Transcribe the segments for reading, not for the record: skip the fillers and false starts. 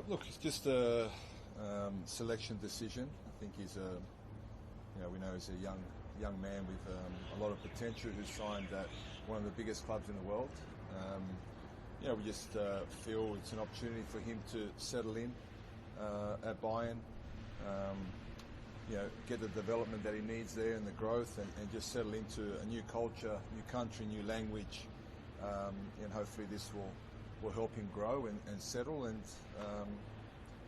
Look, it's just a selection decision. I think he's we know he's a young man with a lot of potential who signed at one of the biggest clubs in the world. We just feel it's an opportunity for him to settle in at Bayern, get the development that he needs there and the growth, and just settle into a new culture, new country, new language, and hopefully this will help him grow and settle. And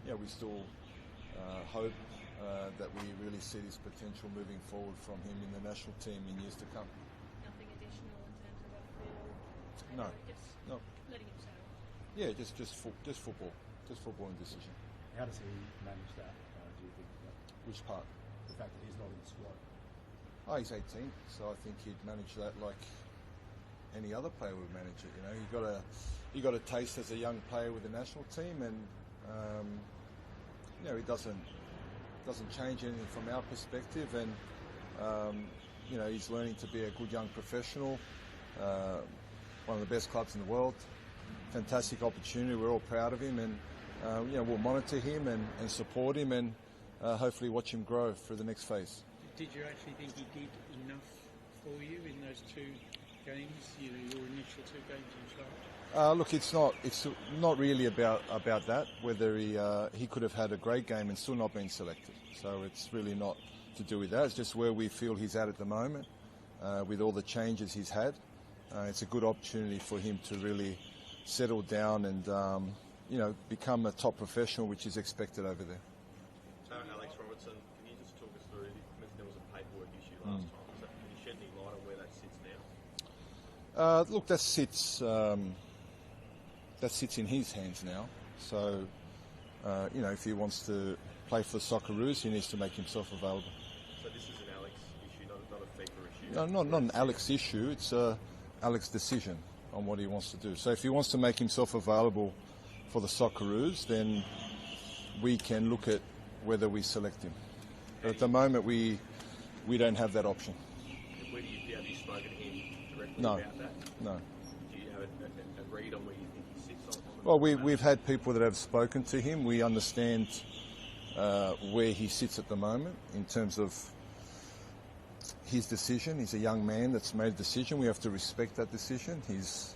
we still hope that we really see this potential moving forward from him in the national team in years to come. Nothing additional in terms of a feel? No. Just letting him settle? Yeah, just football and decision. How does he manage that, do you think? Which part? The fact that he's not in the squad. Oh, he's 18, so I think he'd manage that like any other player would manage it. He got a taste as a young player with the national team, and he doesn't change anything from our perspective, and he's learning to be a good young professional. One of the best clubs in the world. Fantastic opportunity. We're all proud of him, and we'll monitor him and support him, and hopefully watch him grow through the next phase. Did you actually think he did enough for you in those two games? Your initial two games in charge? Look, it's not really about that. Whether he could have had a great game and still not been selected. So it's really not to do with that. It's just where we feel he's at the moment, with all the changes he's had. It's a good opportunity for him to really settle down and become a top professional, which is expected over there. So Alex Robertson, can you just talk us through? There was a paperwork issue last time. Can you shed any light on where that sits now? Look, that sits in his hands now. So, if he wants to play for the Socceroos, he needs to make himself available. So this is an Alex issue, not a FIFA issue? No, not an Alex issue. It's Alex's decision on what he wants to do. So if he wants to make himself available for the Socceroos, then we can look at whether we select him. But at the moment, we don't have that option. Have you spoken to him directly No. about that? No. Do you have a read on where you think he sits on? Well, we've had people that have spoken to him. We understand where he sits at the moment in terms of his decision. He's a young man that's made a decision. We have to respect that decision. He's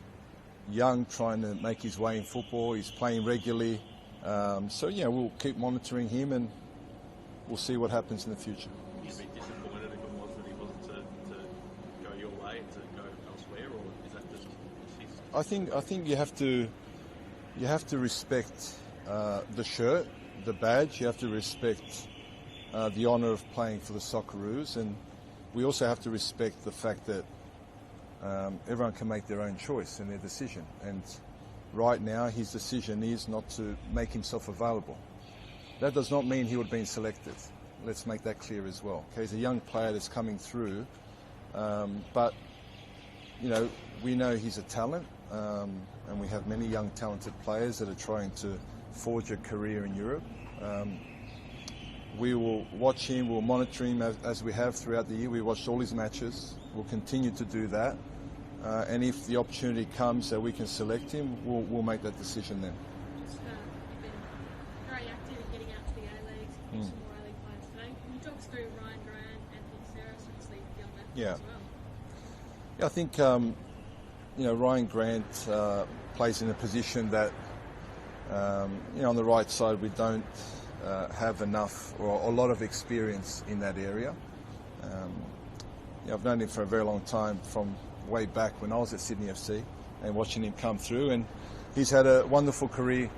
young, trying to make his way in football. He's playing regularly. We'll keep monitoring him, and we'll see what happens in the future. Would you be disappointed if it was that he wasn't to go your way, to go elsewhere, or is that just his? I think you have to respect the shirt, the badge. You have to respect the honour of playing for the Socceroos, and we also have to respect the fact that everyone can make their own choice and their decision. And right now, his decision is not to make himself available. That does not mean he would have been selected. Let's make that clear as well. Okay, he's a young player that's coming through, but we know he's a talent, and we have many young talented players that are trying to forge a career in Europe. We will watch him, we'll monitor him as we have throughout the year. We watched all his matches. We'll continue to do that. And if the opportunity comes that we can select him, we'll make that decision then. You've been very active in getting out to the A-Leagues, some more A-League players today. Can you talk us through Ryan Grant and Socceroos, obviously beyond that as well? Yeah, I think Ryan Grant plays in a position that on the right side we don't have enough or a lot of experience in that area. I've known him for a very long time, from way back when I was at Sydney FC, and watching him come through. And he's had a wonderful career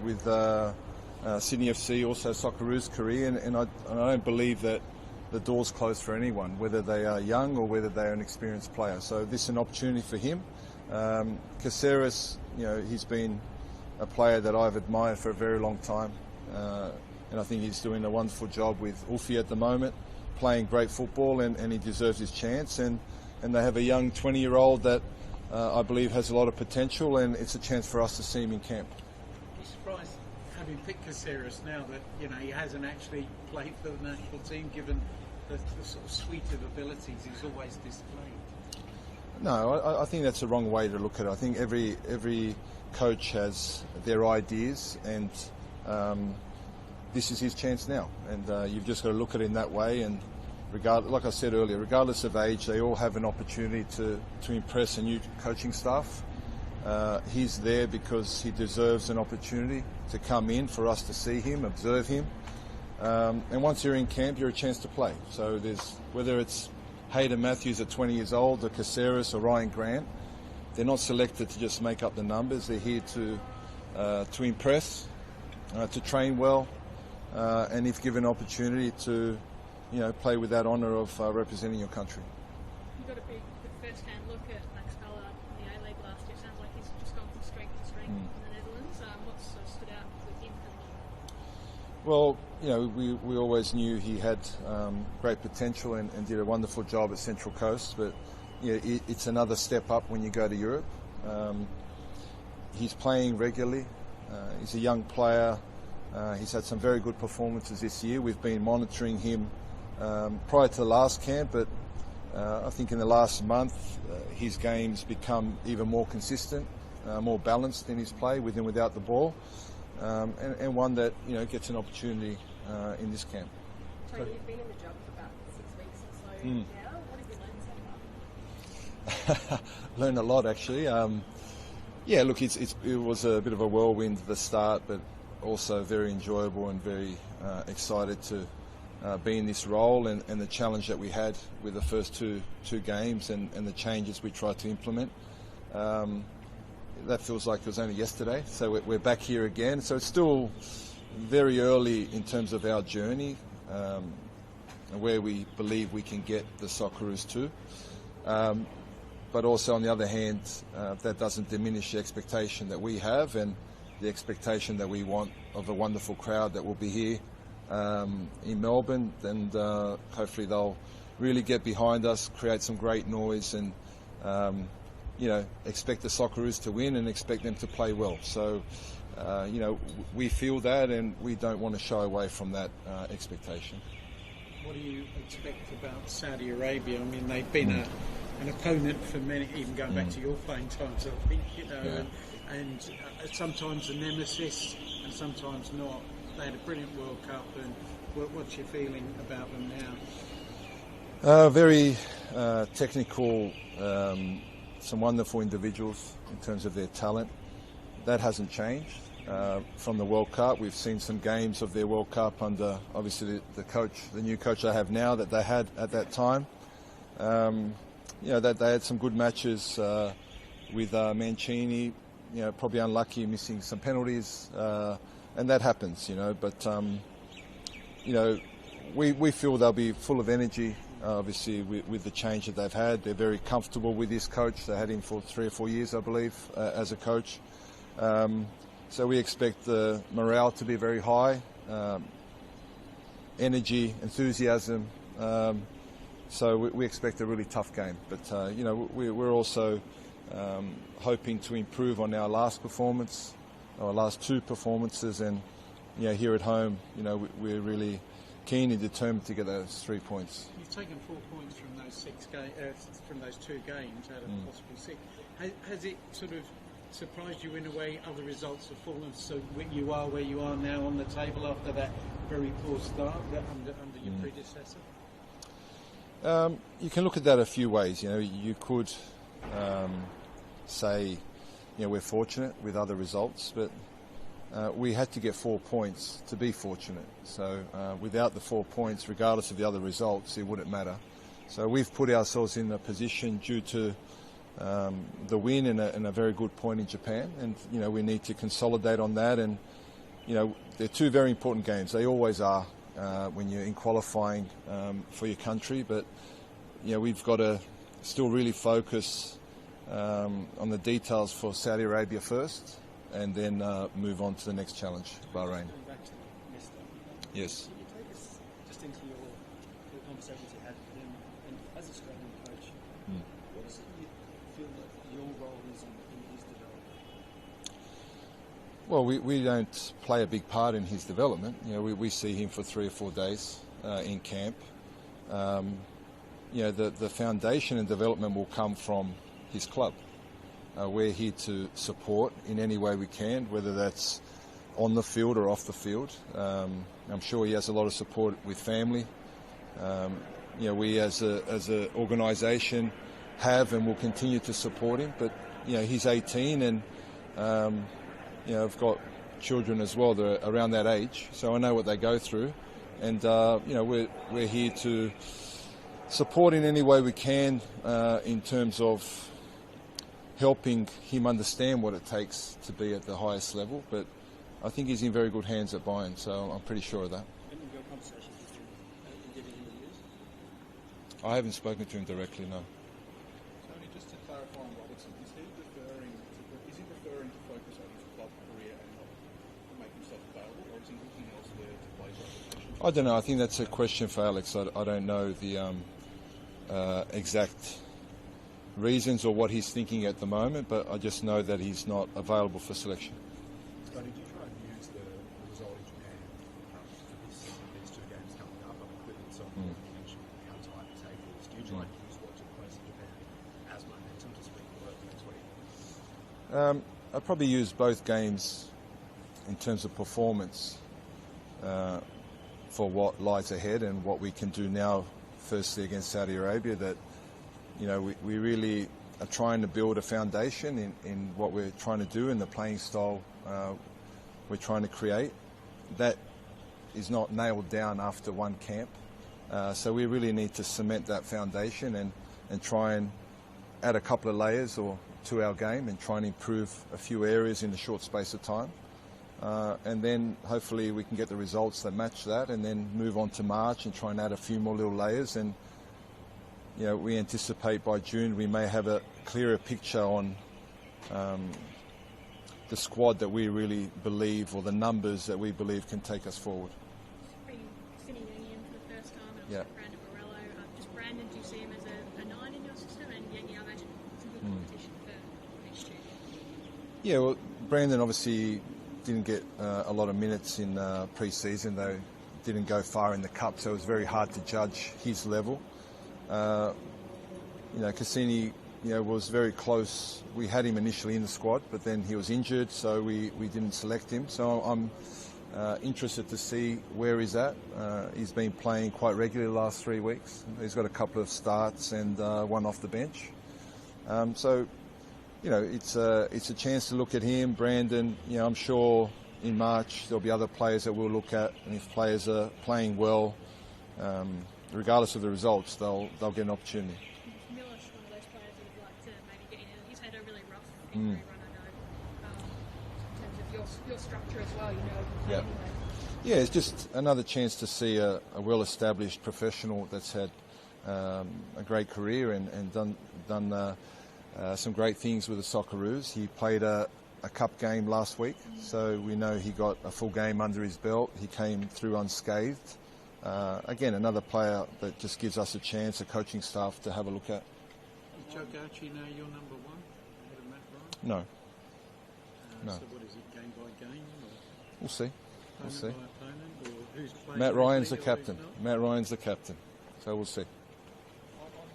with Sydney FC, also Socceroos career, and I don't believe that the door's closed for anyone, whether they are young or whether they are an experienced player. So this is an opportunity for him. Socceroos, he's been a player that I've admired for a very long time, and I think he's doing a wonderful job with Ufi at the moment, playing great football, and he deserves his chance. And they have a young 20-year-old that I believe has a lot of potential, and it's a chance for us to see him in camp. Are you surprised, having picked Socceroos now, that he hasn't actually played for the national team, given the sort of suite of abilities he's always displayed? No, I think that's the wrong way to look at it. I think every coach has their ideas, and this is his chance now, and you've just got to look at it in that way. And like I said earlier, regardless of age, they all have an opportunity to impress a new coaching staff. He's there because he deserves an opportunity to come in for us to see him, observe him. And once you're in camp, you're a chance to play. So whether it's Hayden Matthews at 20 years old, or Socceroos or Ryan Grant, they're not selected to just make up the numbers. They're here to impress, to train well, and if given an opportunity to, play with that honour of representing your country. You got a big first-hand look at Max Bella in the A-League last year. Sounds like he's just gone from strength to strength in the Netherlands. What's sort of stood out with him coming in? Well, we always knew he had great potential and did a wonderful job at Central Coast, but it's another step up when you go to Europe. He's playing regularly. He's a young player. He's had some very good performances this year. We've been monitoring him prior to the last camp, but I think in the last month his game's become even more consistent, more balanced in his play with and without the ball, and one that gets an opportunity in this camp. Tony, you've been in the job for about 6 weeks or so now. What have you learned so far? Learned a lot, actually. Look, it was a bit of a whirlwind at the start, but also very enjoyable and very excited to be in this role and the challenge that we had with the first two games and the changes we tried to implement. That feels like it was only yesterday, so we're back here again. So it's still very early in terms of our journey, where we believe we can get the Socceroos to. But also, on the other hand, that doesn't diminish the expectation that we have and the expectation that we want of a wonderful crowd that will be here in Melbourne, and hopefully they'll really get behind us, create some great noise, and expect the Socceroos to win and expect them to play well. So we feel that, and we don't want to shy away from that expectation. What do you expect about Saudi Arabia? I mean, they've been an opponent for many, even going back to your playing times, I think, and sometimes a nemesis and sometimes not. They had a brilliant World Cup, and what's your feeling about them now? Very technical, some wonderful individuals in terms of their talent. That hasn't changed from the World Cup. We've seen some games of their World Cup under, obviously, the new coach they have now that they had at that time. That they had some good matches with Mancini. Probably unlucky, missing some penalties, and that happens. But we feel they'll be full of energy. Obviously, with the change that they've had, they're very comfortable with this coach. They had him for 3 or 4 years, I believe, as a coach. So we expect the morale to be very high, energy, enthusiasm. So we expect a really tough game. But we're also hoping to improve on our last performance, our last 2 performances, and here at home, we're really keen and determined to get those 3 points. You've taken 4 points from those from those 2 games out of possibly 6. Has it sort of surprised you in a way? Other results have fallen, so you are where you are now on the table after that very poor start under your predecessor. You can look at that a few ways. You could say, we're fortunate with other results, but we had to get 4 points to be fortunate. So without the 4 points, regardless of the other results, it wouldn't matter. So we've put ourselves in a position due to the win and a very good point in Japan, and we need to consolidate on that. And they're 2 very important games. They always are when you're in qualifying for your country. But we've got to still really focus on the details for Saudi Arabia first, and then move on to the next challenge, Bahrain. Yes. Can you take us just into your conversations you had with him, and as a Australian coach, what is it you feel that your role is in his development? Well, we don't play a big part in his development. We see him for 3 or 4 days in camp. The foundation and development will come from his club. We're here to support in any way we can, whether that's on the field or off the field. I'm sure he has a lot of support with family. We as a organisation have and will continue to support him. But he's 18 and I've got children as well that are around that age, so I know what they go through. And we're here to support in any way we can in terms of helping him understand what it takes to be at the highest level. But I think he's in very good hands at Bayern, so I'm pretty sure of that. Your conversations with him, giving him the news? I haven't spoken to him directly, no. Tony, just to clarify on Robertson, is he preferring to focus on his club career and not make himself available, or is he looking elsewhere to play for other positions? I don't know. I think that's a question for Alex. I don't know the exact reasons or what he's thinking at the moment, but I just know that he's not available for selection. So did you try and use the result in Japan for these two games coming up? I'm clearly it's on you mentioned how tight the table is. Do you try and use what took place in Japan as momentum to speak for it next week? I'd probably use both games in terms of performance for what lies ahead and what we can do now, firstly against Saudi Arabia, that we really are trying to build a foundation in what we're trying to do and the playing style we're trying to create. That is not nailed down after one camp. So we really need to cement that foundation and try and add a couple of layers to our game and try and improve a few areas in a short space of time. And then hopefully we can get the results that match that and then move on to March and try and add a few more little layers. And we anticipate by June we may have a clearer picture on the squad that we really believe, or the numbers that we believe can take us forward. Bringing Finney Yangi in for the first time, and Yeah. also Brandon Borrello. Just Brandon, do you see him as a 9 in your system? And Yangi, I imagine it's a good competition for next year. Yeah, well, Brandon obviously didn't get a lot of minutes in pre-season, though didn't go far in the cup, so it was very hard to judge his level. Cassini, was very close. We had him initially in the squad, but then he was injured, so we didn't select him. So I'm interested to see where he's at. He's been playing quite regularly the last 3 weeks. He's got a couple of starts and one off the bench. It's a chance to look at him, Brandon. I'm sure in March there'll be other players that we'll look at, and if players are playing well, regardless of the results, they'll get an opportunity. Miller's one of those players that would like to maybe get in. He's had a really rough injury run, I know, in terms of your structure as well. Yeah. Anyway. Yeah, it's just another chance to see a well-established professional that's had a great career and done some great things with the Socceroos. He played a cup game last week, so we know he got a full game under his belt. He came through unscathed. Again, another player that just gives us a chance, a coaching staff, to have a look at. Is Joe Gauci now your number one ahead of Matt Ryan? No. No. So what is it, game by game? Or We'll see. We'll see. opponent by opponent, or who's playing Matt Ryan's the regularly or captain. who's not? Matt Ryan's the captain. So we'll see. On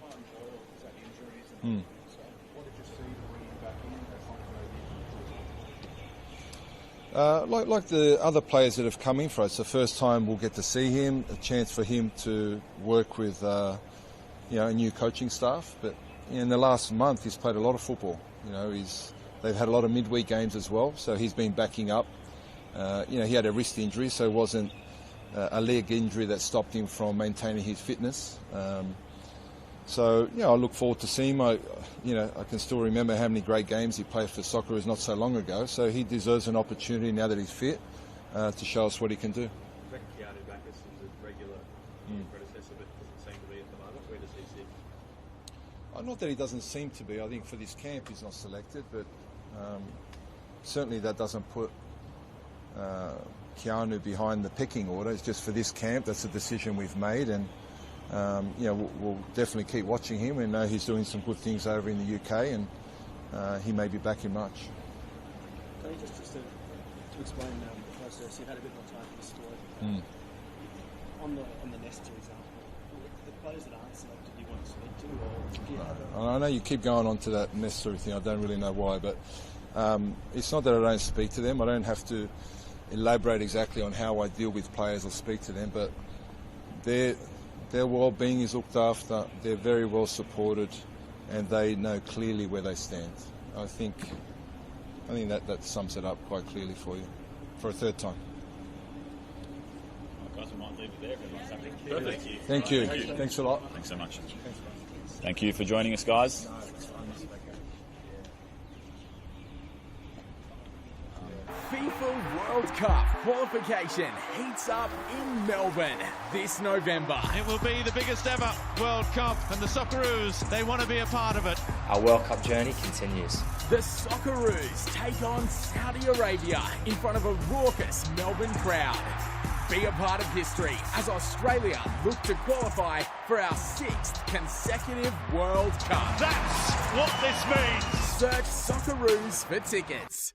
Martin Boyle, is that injuries and so what did you see to bring him back in? That's not Like the other players that have come in for us, the first time we'll get to see him, a chance for him to work with a new coaching staff. But in the last month, he's played a lot of football. They've had a lot of midweek games as well, so he's been backing up. He had a wrist injury, so it wasn't a leg injury that stopped him from maintaining his fitness. I look forward to seeing him. I can still remember how many great games he played for Socceroos not so long ago. So he deserves an opportunity now that he's fit to show us what he can do. Keanu Backus is a regular predecessor, but doesn't seem to be at the moment. Where does he sit? Not that he doesn't seem to be. I think for this camp he's not selected, but certainly that doesn't put Keanu behind the pecking order. It's just for this camp. That's a decision we've made, and we'll definitely keep watching him. We know he's doing some good things over in the UK, and he may be back in March. Can you just to explain the process, you've had a bit more time for the squad. On the Nest, for example, the players that aren't selected, you want to speak to, or do you have I know you keep going on to that necessary thing. I don't really know why, but it's not that I don't speak to them. I don't have to elaborate exactly on how I deal with players or speak to them, but their well-being is looked after. They're very well supported, and they know clearly where they stand. I think that sums it up quite clearly for you, for a third time. Guys, we might leave it there. Perfect. Thank you. Thanks a lot. Thanks so much. Thank you for joining us, guys. FIFA World Cup qualification heats up in Melbourne this November. It will be the biggest ever World Cup, and the Socceroos, they want to be a part of it. Our World Cup journey continues. The Socceroos take on Saudi Arabia in front of a raucous Melbourne crowd. Be a part of history as Australia look to qualify for our 6th consecutive World Cup. That's what this means. Search Socceroos for tickets.